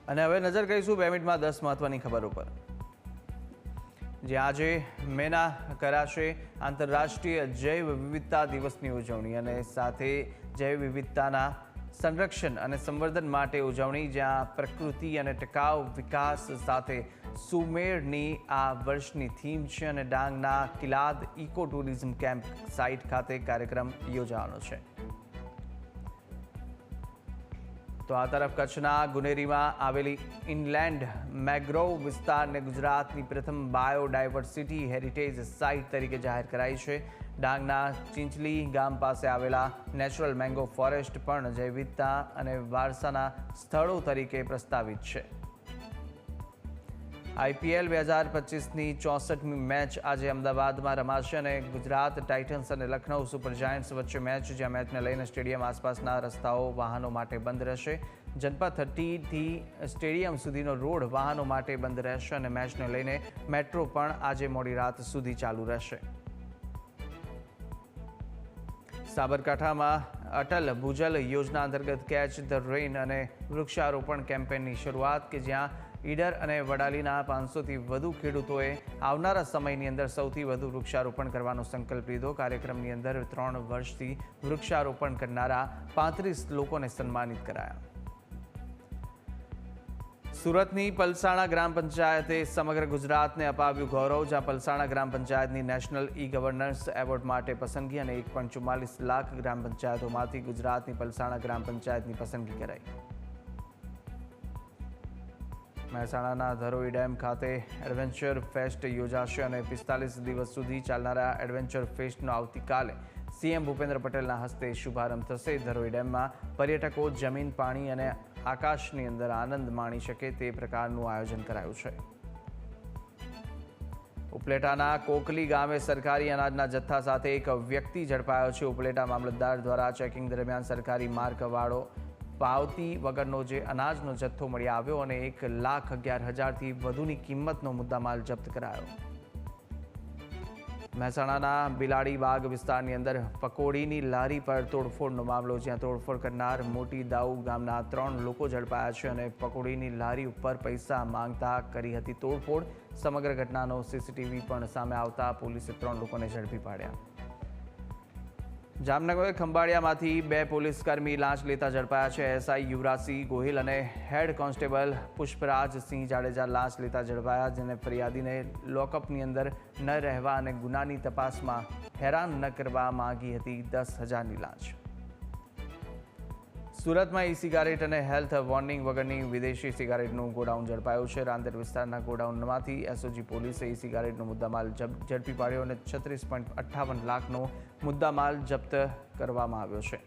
અને હવે નજર કરીશું 2 મિનિટમાં 10 મહત્વની ખબરો પર। જે આજે મેના કરાશે આંતરરાષ્ટ્રીય જૈવ વિવિધતા દિવસની ઉજવણી અને સાથે જૈવ વિવિધતાના સંરક્ષણ અને સંવર્ધન માટે ઉજવણી, જ્યાં પ્રકૃતિ અને ટકાઉ વિકાસ સાથે સુમેળની આ વર્ષની થીમ છે અને ડાંગના Kilad eco tourism camp site ખાતે કાર્યક્રમ યોજાવાનો છે। તો આ તરફ કચ્છના ગુનેરીમાં આવેલી ઇનલેન્ડ મેંગ્રોવ વિસ્તારને ગુજરાતની પ્રથમ બાયોડાયવર્સિટી હેરિટેજ સાઇટ તરીકે જાહેર કરાઈ છે। ડાંગના ચિંચલી ગામ પાસે આવેલા નેચરલ મેંગો ફોરેસ્ટ પણ જૈવ વિવિધતા અને વારસાના સ્થળો તરીકે પ્રસ્તાવિત છે। IPL 2025ની 64મી મેચ આજે અમદાવાદમાં રમાશે અને ગુજરાત ટાઇટન્સ અને લખનઉ સુપર જાયન્ટ્સ વચ્ચે મેચ, જ્યાં મેચને લઈને સ્ટેડિયમ આસપાસના રસ્તાઓ વાહનો માટે બંધ રહેશે। જનપથ 30 થી સ્ટેડિયમ સુધીનો રોડ વાહનો માટે બંધ રહેશે અને મેચને લઈને મેટ્રો પણ આજે મોડી રાત સુધી ચાલુ રહેશે। સાબરકાંઠામાં અટલ ભૂજલ યોજના અંતર્ગત કેચ ધ રેન અને વૃક્ષારોપણ કેમ્પેનની શરૂઆત, કે જ્યાં ઈડર અને વડાલીના 500થી વધુ ખેડૂતોએ આવનારા સમયની અંદર સૌથી વધુ વૃક્ષારોપણ કરવાનો સંકલ્પ લીધો। કાર્યક્રમની અંદર 3 વર્ષથી વૃક્ષારોપણ કરનારા 35 લોકોને સન્માનિત કરાયા। સુરતની પલસાણા ગ્રામ પંચાયતે સમગ્ર ગુજરાતને અપાવ્યું ગૌરવ, જ્યાં પલસાણા ગ્રામ પંચાયતની નેશનલ ઈ ગવર્નન્સ એવોર્ડ માટે પસંદગી અને 1.44 લાખ ગ્રામ પંચાયતોમાંથી ગુજરાતની પલસાણા ગ્રામ પંચાયતની પસંદગી કરાઈ। મહેસાણાના ધરોઈ ડેમ ખાતે એડવેન્ચર ફેસ્ટ યોજાશે અને 45 દિવસ સુધી ચાલનારા એડવેન્ચર ફેસ્ટનો આવતીકાલે CM ભૂપેન્દ્ર પટેલના હસ્તે શુભારંભ થશે। ધરોઈ ડેમમાં પર્યટકો જમીન, પાણી અને આકાશની અંદર આનંદ માણી શકે તે પ્રકારનું આયોજન કરાયું છે। ઉપલેટાના કોકલી ગામે સરકારી અનાજના જથ્થા સાથે એક વ્યક્તિ ઝડપાયો છે। ઉપલેટા મામલતદાર દ્વારા ચેકિંગ દરમિયાન સરકારી માર્કવાળો પાવતી વગરનો જે અનાજનો જથ્થો મળી આવ્યો અને 1,11,000થી વધુની કિંમતનો મુદ્દામાલ જપ્ત કરાયો। મહેસાણાના બિલાડીબાગ વિસ્તારની અંદર પકોડીની લારી પર તોડફોડનો મામલો, જ્યાં તોડફોડ કરનાર મોટી દાઉ ગામના 3 લોકો ઝડપાયા છે અને પકોડીની લારી ઉપર પૈસા માંગતા કરી હતી તોડફોડ। સમગ્ર ઘટનાનો CCTV પણ સામે આવતા પોલીસે 3 લોકોને ઝડપી પાડ્યા। જામનગર ખંભાળિયામાંથી 2 પોલીસકર્મી લાંચ લેતા ઝડપાયા છે। SI યુવરાજસિંહ ગોહિલ અને હેડ કોન્સ્ટેબલ પુષ્પરાજસિંહ જાડેજા લાંચ લેતા ઝડપાયા, જેને ફરિયાદીને લોકઅપની અંદર ન રહેવા અને ગુનાની તપાસમાં હેરાન ન કરવા માંગી હતી 10,000ની લાંચ। સુરતમાં ઈ-સિગારેટ અને હેલ્થ વોર્નિંગ વગરની વિદેશી સિગારેટનું ગોડાઉન ઝડપાયું છે। રાંદેર વિસ્તારના ગોડાઉનમાંથી SOG પોલીસે ઈ-સિગારેટનો મુદ્દામાલ ઝડપી પાડ્યો અને 36.58 લાખનો મુદ્દામાલ જપ્ત કરવામાં આવ્યો છે।